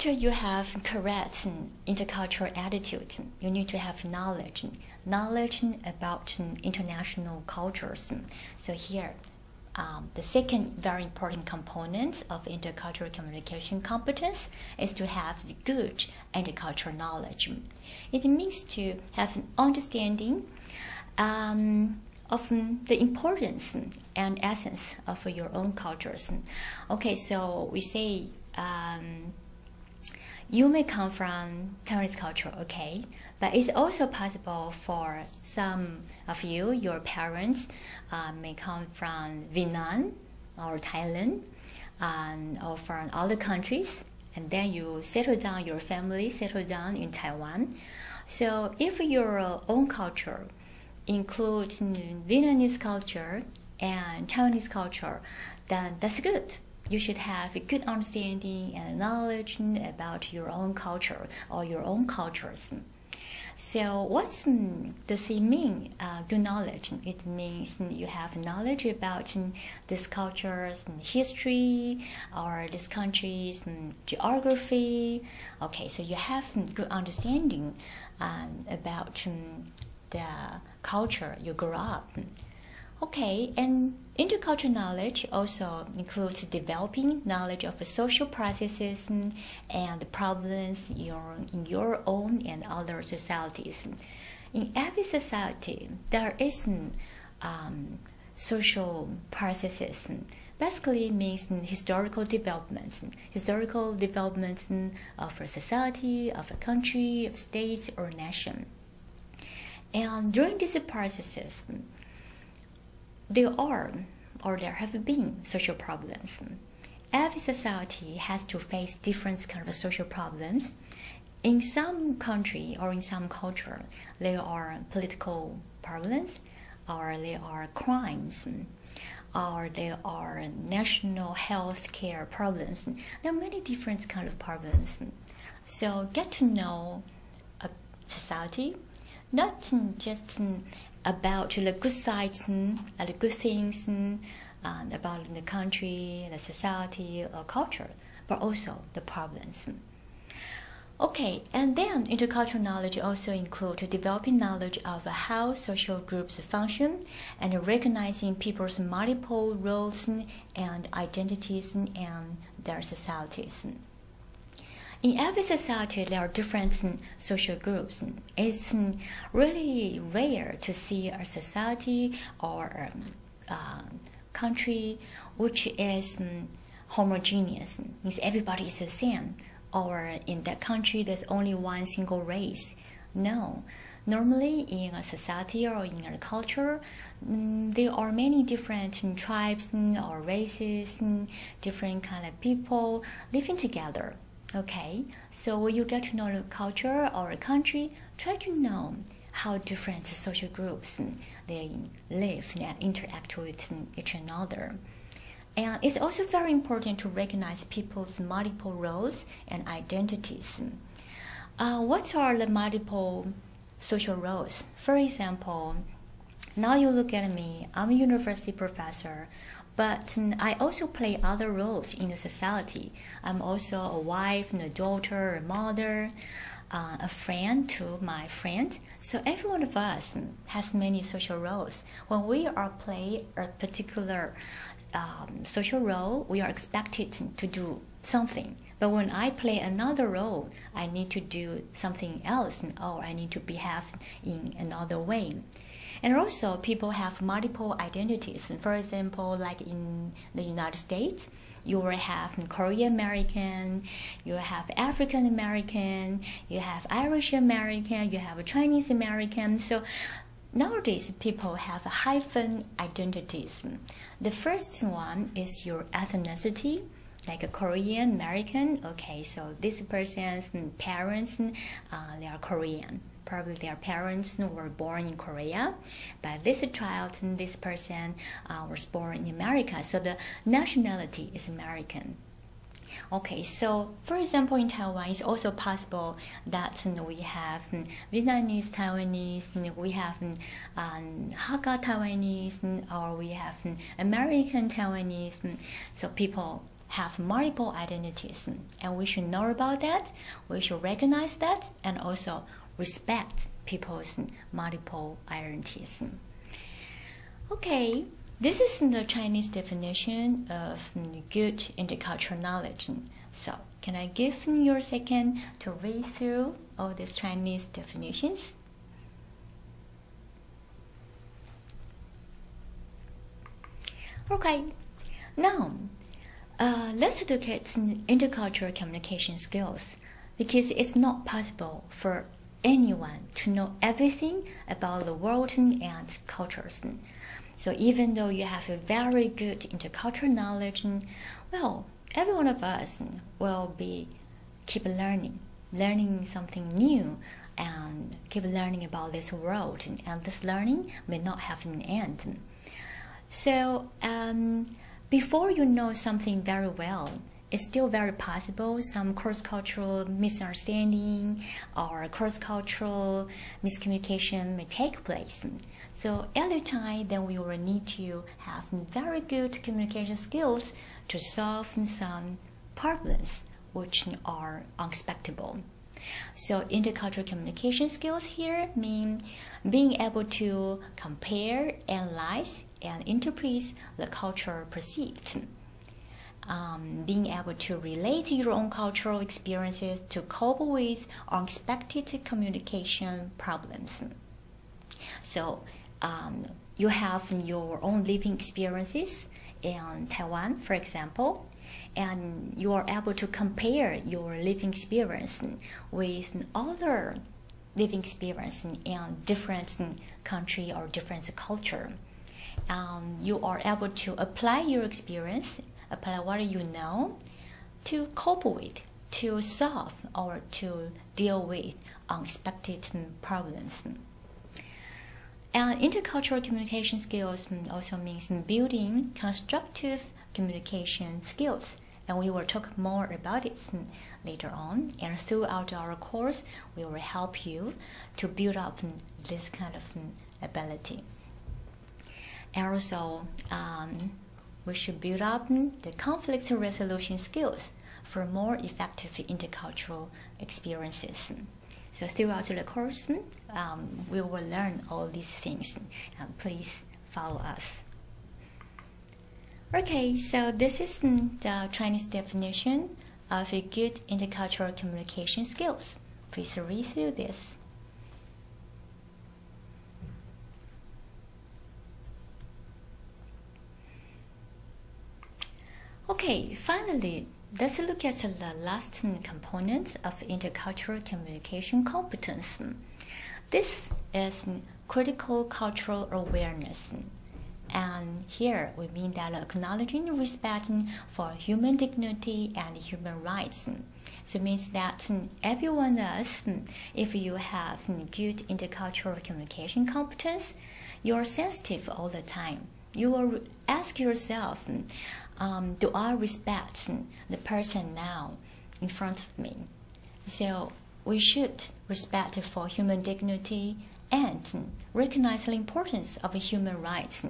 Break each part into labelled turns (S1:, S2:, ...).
S1: after you have correct intercultural attitude, you need to have knowledge about international cultures. So here, the second very important component of intercultural communication competence is to have the good intercultural knowledge. It means to have an understanding of the importance and essence of your own cultures. Okay, so we say you may come from Taiwanese culture, okay, but it's also possible for some of you, your parents may come from Vietnam or Thailand or from other countries, and then you settle down, your family settle down in Taiwan. So if your own culture includes Vietnamese culture and Taiwanese culture, then that's good. You should have a good understanding and knowledge about your own culture or your own cultures. So what does it mean, good knowledge? It means you have knowledge about this culture's history or this country's geography. Okay, so you have good understanding about the culture you grew up. Okay, and intercultural knowledge also includes developing knowledge of social processes and problems in your own and other societies. In every society, there is social processes. Basically means historical developments of a society, of a country, of state or nation. And during these processes, there have been social problems. Every society has to face different kinds of social problems. In some country or in some culture, there are political problems, or there are crimes, or there are national health care problems. There are many different kinds of problems. So get to know a society, not just about the good sides and the good things about the country, the society, or culture, but also the problems. Okay, and then intercultural knowledge also includes developing knowledge of how social groups function and recognizing people's multiple roles and identities in their societies. In every society, there are different social groups. It's really rare to see a society or a country which is homogeneous, means everybody is the same, or in that country there's only one single race. No. Normally, in a society or in a culture, there are many different tribes or races, different kind of people living together. Okay, so when you get to know a culture or a country, try to know how different social groups they live and interact with each another. And it's also very important to recognize people's multiple roles and identities. What are the multiple social roles? For example, now you look at me, I'm a university professor, but I also play other roles in the society. I'm also a wife, a daughter, a mother, a friend to my friend. So every one of us has many social roles. When we are playing a particular social role, we are expected to do something. But when I play another role, I need to do something else, or I need to behave in another way. And also, people have multiple identities. For example, like in the United States, you will have Korean American, you have African American, you have Irish American, you have Chinese American. So nowadays, people have hyphen identities. The first one is your ethnicity, like a Korean American. Okay, so this person's parents, they are Korean. Probably their parents were born in Korea, but this child, this person was born in America, so the nationality is American. Okay, so for example, in Taiwan, it's also possible that we have Vietnamese Taiwanese, we have Hakka Taiwanese, or we have American Taiwanese. So people have multiple identities, and we should know about that, we should recognize that, and also respect people's multiple identities. Okay, this is the Chinese definition of good intercultural knowledge. So, can I give you a second to read through all these Chinese definitions? Okay, now let's look at intercultural communication skills, because it's not possible for anyone to know everything about the world and cultures. So even though you have a very good intercultural knowledge, well, every one of us will keep learning something new, and keep learning about this world, and this learning may not have an end. So before you know something very well, it's still very possible some cross-cultural misunderstanding or cross-cultural miscommunication may take place. So at the time, then we will need to have very good communication skills to solve some problems which are unexpected. So intercultural communication skills here mean being able to compare, analyze, and interpret the culture perceived. Being able to relate your own cultural experiences to cope with unexpected communication problems. So you have your own living experiences in Taiwan, for example, and you are able to compare your living experience with other living experience in different country or different culture. You are able to apply your experience, apply what you know, to cope with, to solve, or to deal with unexpected problems. And intercultural communication skills also means building constructive communication skills. And we will talk more about it later on. And throughout our course, we will help you to build up this kind of ability. And also, we should build up the conflict resolution skills for more effective intercultural experiences. So throughout the course, we will learn all these things. And please follow us. Okay, so this is the Chinese definition of a good intercultural communication skills. Please read through this. Okay, finally, let's look at the last component of intercultural communication competence. This is critical cultural awareness. And here we mean that acknowledging and respecting for human dignity and human rights. So it means that everyone else, if you have good intercultural communication competence, you are sensitive all the time. You will ask yourself, do I respect the person now in front of me? So we should respect for human dignity and recognize the importance of human rights.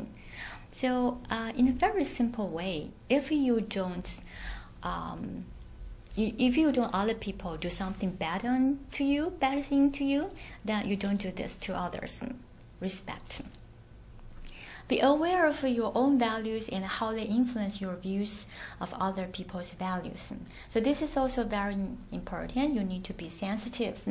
S1: So in a very simple way, if you don't other people do something bad thing to you, then you don't do this to others. Respect. Be aware of your own values and how they influence your views of other people's values. So this is also very important. You need to be sensitive.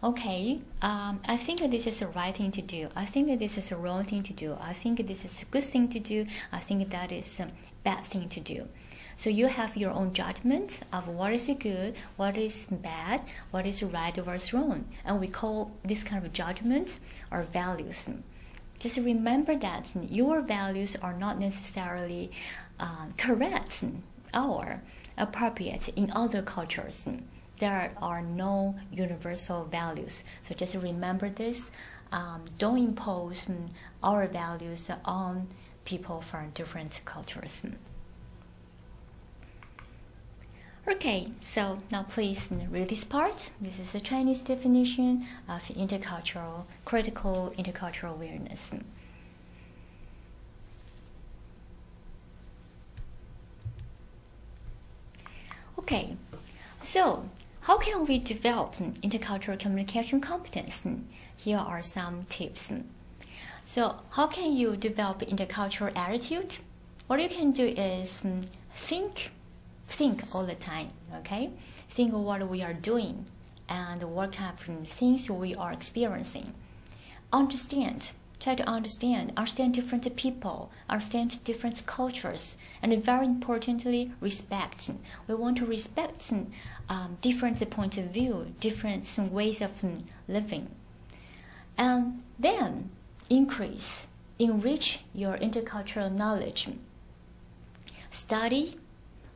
S1: Okay, I think this is the right thing to do. I think this is the wrong thing to do. I think this is a good thing to do. I think that is a bad thing to do. So you have your own judgment of what is good, what is bad, what is right or what's wrong. And we call this kind of judgment or values. Just remember that your values are not necessarily correct or appropriate in other cultures. There are no universal values. So just remember this. Don't impose our values on people from different cultures. Okay, so now please read this part. This is the Chinese definition of critical intercultural awareness. Okay, so how can we develop intercultural communication competence? Here are some tips. So how can you develop intercultural attitude? What you can do is think all the time, okay? Think of what we are doing and what kind of things we are experiencing. Try to understand different people, understand different cultures, and very importantly, respect. We want to respect different points of view, different ways of living. And then enrich your intercultural knowledge. Study,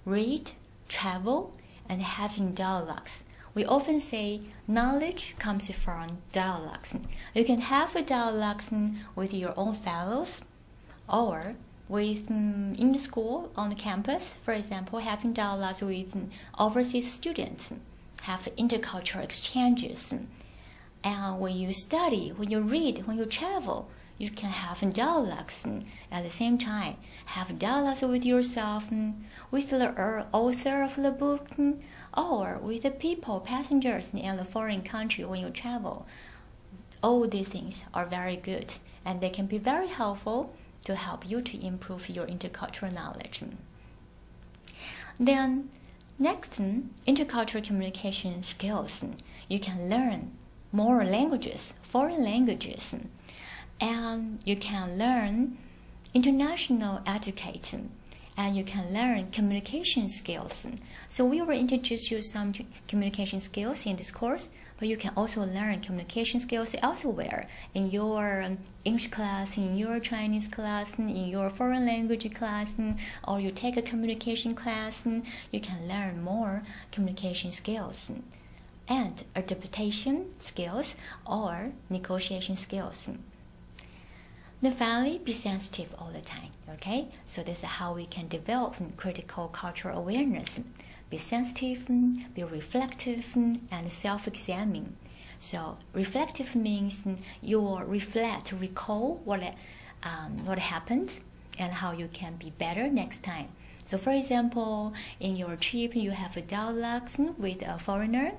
S1: read, travel, and having dialogues. We often say knowledge comes from dialogues. You can have a dialogue with your own fellows, or with in the school, on the campus, for example, having dialogues with overseas students, have intercultural exchanges. And when you study, when you read, when you travel, you can have dialogues at the same time. Have dialogues with yourself, with the author of the book, or with the people, passengers in the foreign country when you travel. All these things are very good, and they can be very helpful to help you to improve your intercultural knowledge. Then, next, intercultural communication skills. You can learn more languages, foreign languages, and you can learn international etiquette, and you can learn communication skills. So we will introduce you some communication skills in this course, but you can also learn communication skills elsewhere, in your English class, in your Chinese class, in your foreign language class, or you take a communication class. You can learn more communication skills and adaptation skills or negotiation skills. Then finally, be sensitive all the time, okay? So this is how we can develop critical cultural awareness. Be sensitive, be reflective, and self-examine. So reflective means you will recall what happened and how you can be better next time. So for example, in your trip, you have a dialogue with a foreigner.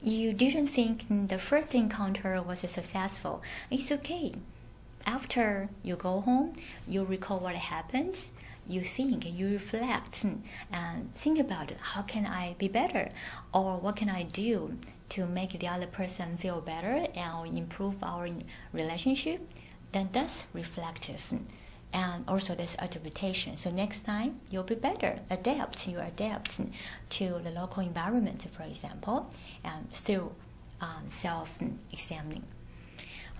S1: You didn't think the first encounter was successful. It's okay. After you go home, you recall what happened, you think, you reflect, and think about it. How can I be better? Or what can I do to make the other person feel better and improve our relationship? Then that's reflective. And also that's adaptation. So next time, you'll be better. You adapt to the local environment, for example, and still self-examining.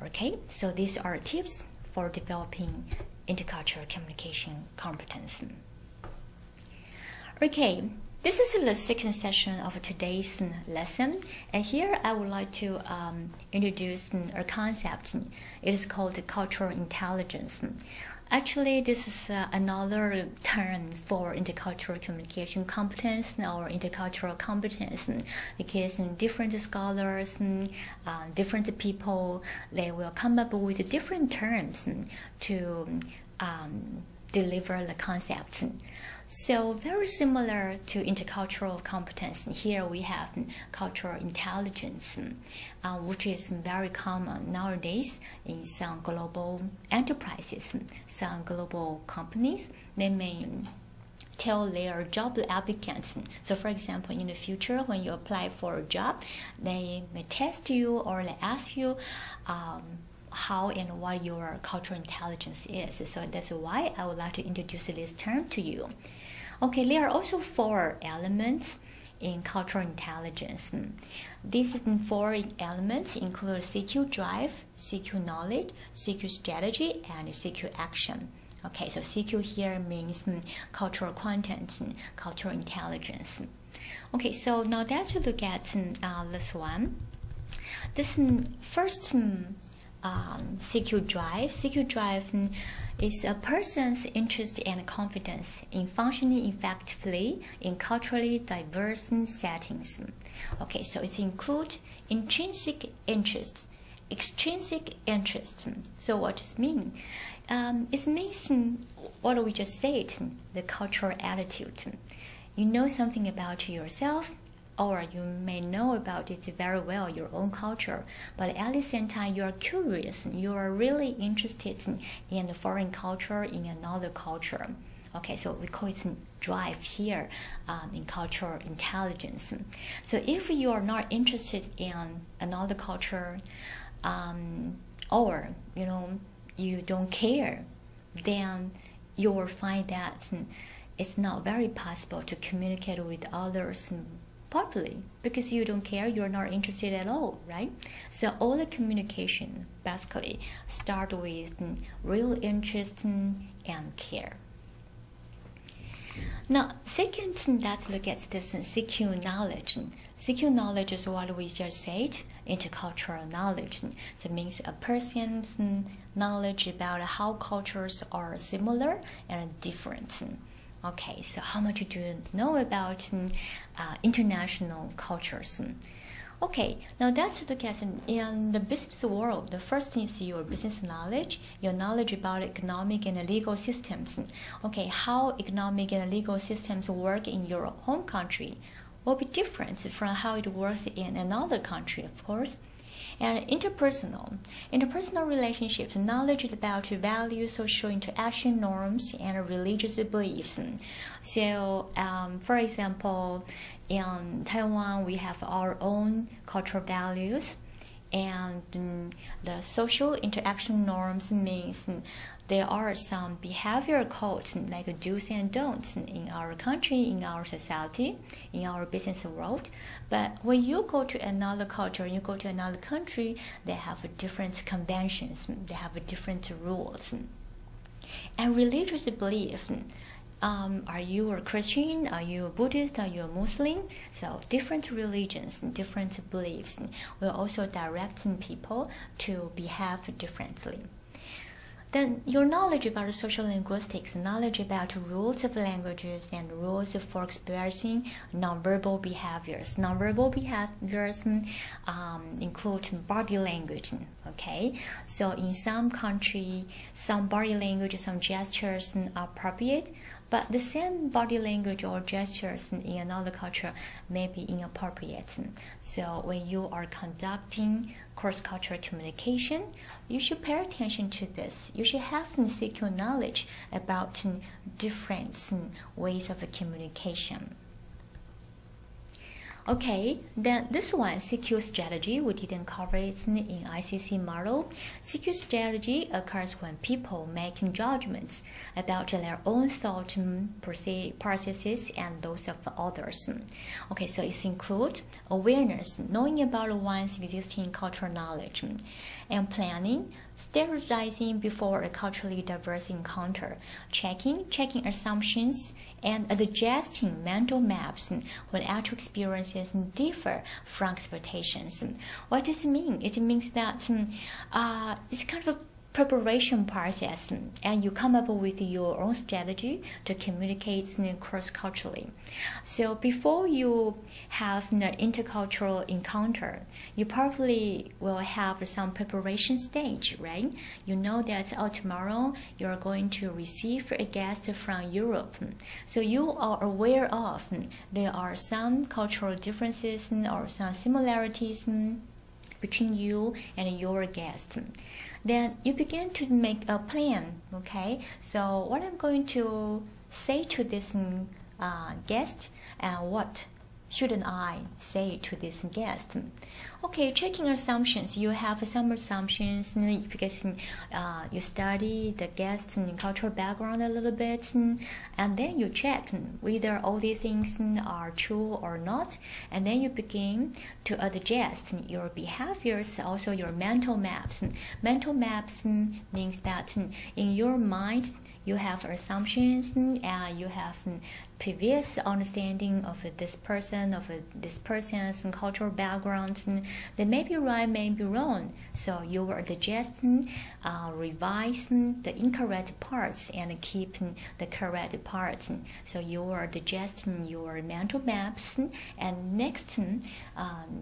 S1: Okay, so these are tips for developing intercultural communication competence. Okay, this is the second session of today's lesson, and here I would like to introduce a concept. It is called cultural intelligence. Actually, this is another term for intercultural communication competence or intercultural competence, because different scholars, different people, they will come up with different terms to deliver the concept. So very similar to intercultural competence, here we have cultural intelligence, which is very common nowadays in some global enterprises, some global companies. They may tell their job applicants. So for example, in the future, when you apply for a job, they may test you or they ask you how and what your cultural intelligence is. So that's why I would like to introduce this term to you. Okay, there are also 4 elements in cultural intelligence. These 4 elements include CQ drive, CQ knowledge, CQ strategy, and CQ action. Okay, so CQ here means cultural content, cultural intelligence. Okay, so now let's look at this one. This first CQ drive. CQ drive is a person's interest and confidence in functioning effectively in culturally diverse settings. Okay, so it includes intrinsic interests, extrinsic interests. So what does it mean? It means what we just said, the cultural attitude. you know something about yourself, or you may know about it very well, your own culture, but at the same time you are curious, you are really interested in the foreign culture, in another culture. Okay, so we call it drive here in cultural intelligence. So if you are not interested in another culture, or you don't care, then you will find that it's not very possible to communicate with others properly, because you don't care, you're not interested at all, right? So all the communication basically start with real interest and care. Now, second, let's look at this CQ knowledge. CQ knowledge is what we just said, intercultural knowledge. So it means a person's knowledge about how cultures are similar and different. Okay, so how much do you know about international cultures? Okay, now let's look at in the business world. The first thing is your business knowledge, your knowledge about economic and legal systems. Okay, how economic and legal systems work in your home country will be different from how it works in another country, of course. And interpersonal relationships, knowledge about values, social interaction norms, and religious beliefs. So, for example, in Taiwan, we have our own cultural values, and the social interaction norms means there are some behavioral codes like do's and don'ts in our country, in our society, in our business world. But when you go to another culture, you go to another country, they have different conventions, they have different rules. And religious beliefs, are you a Christian? Are you a Buddhist? Are you a Muslim? So different religions, different beliefs will also direct people to behave differently. Then your knowledge about social linguistics, knowledge about rules of languages and rules for expressing nonverbal behaviors. Nonverbal behaviors include body language. Okay, so in some country, some body language, some gestures are appropriate, but the same body language or gestures in another culture may be inappropriate. So when you are conducting cross-cultural communication, you should pay attention to this. You should have some CQ knowledge about different ways of communication. Okay, then this one, CQ strategy, we didn't cover it in ICC model. CQ strategy occurs when people making judgments about their own thought processes and those of others. Okay, so it includes awareness, knowing about one's existing cultural knowledge, and planning, standardizing before a culturally diverse encounter, checking assumptions, and adjusting mental maps when actual experiences differ from expectations. What does it mean? It means that it's kind of a preparation process, and you come up with your own strategy to communicate cross-culturally. So before you have an intercultural encounter, you probably will have some preparation stage, right? You know that tomorrow you're going to receive a guest from Europe. So you are aware of there are some cultural differences or some similarities between you and your guest. Then you begin to make a plan, okay? So what I'm going to say to this guest, and what shouldn't I say to this guest? Okay, checking assumptions. You have some assumptions because you study the guest's cultural background a little bit, and then you check whether all these things are true or not, and then you begin to adjust your behaviors, also your mental maps. Mental maps means that in your mind you have assumptions and you have previous understanding of this person's cultural background. They may be right, may be wrong. So you will adjust, revise the incorrect parts and keep the correct parts. So you will adjust your mental maps, and next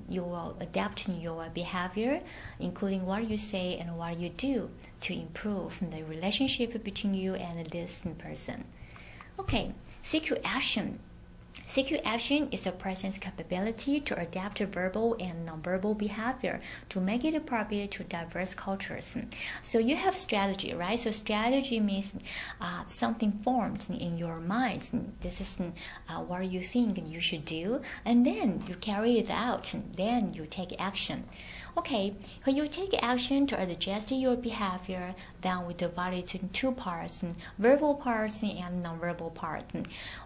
S1: you will adapt your behavior, including what you say and what you do, to improve the relationship between you and this person. Okay, CQ action. CQ action is a person's capability to adapt to verbal and nonverbal behavior to make it appropriate to diverse cultures. So you have strategy, right? So strategy means something formed in your mind. This is what you think you should do, and then you carry it out, and then you take action. Okay, when you take action to adjust your behavior, then we divide it into two parts, verbal parts and nonverbal part.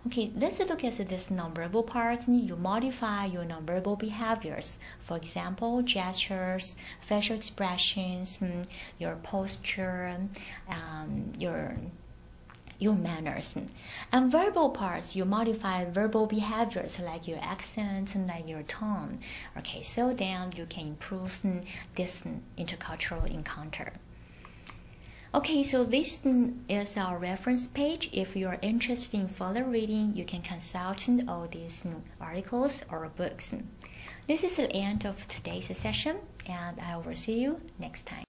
S1: Okay, let's look at this nonverbal part. You modify your nonverbal behaviors. For example, gestures, facial expressions, your posture, your manners. And verbal parts, you modify verbal behaviors like your accent and like your tone. Okay, so then you can improve this intercultural encounter. Okay, so this is our reference page. If you are interested in further reading, you can consult all these articles or books. This is the end of today's session, and I will see you next time.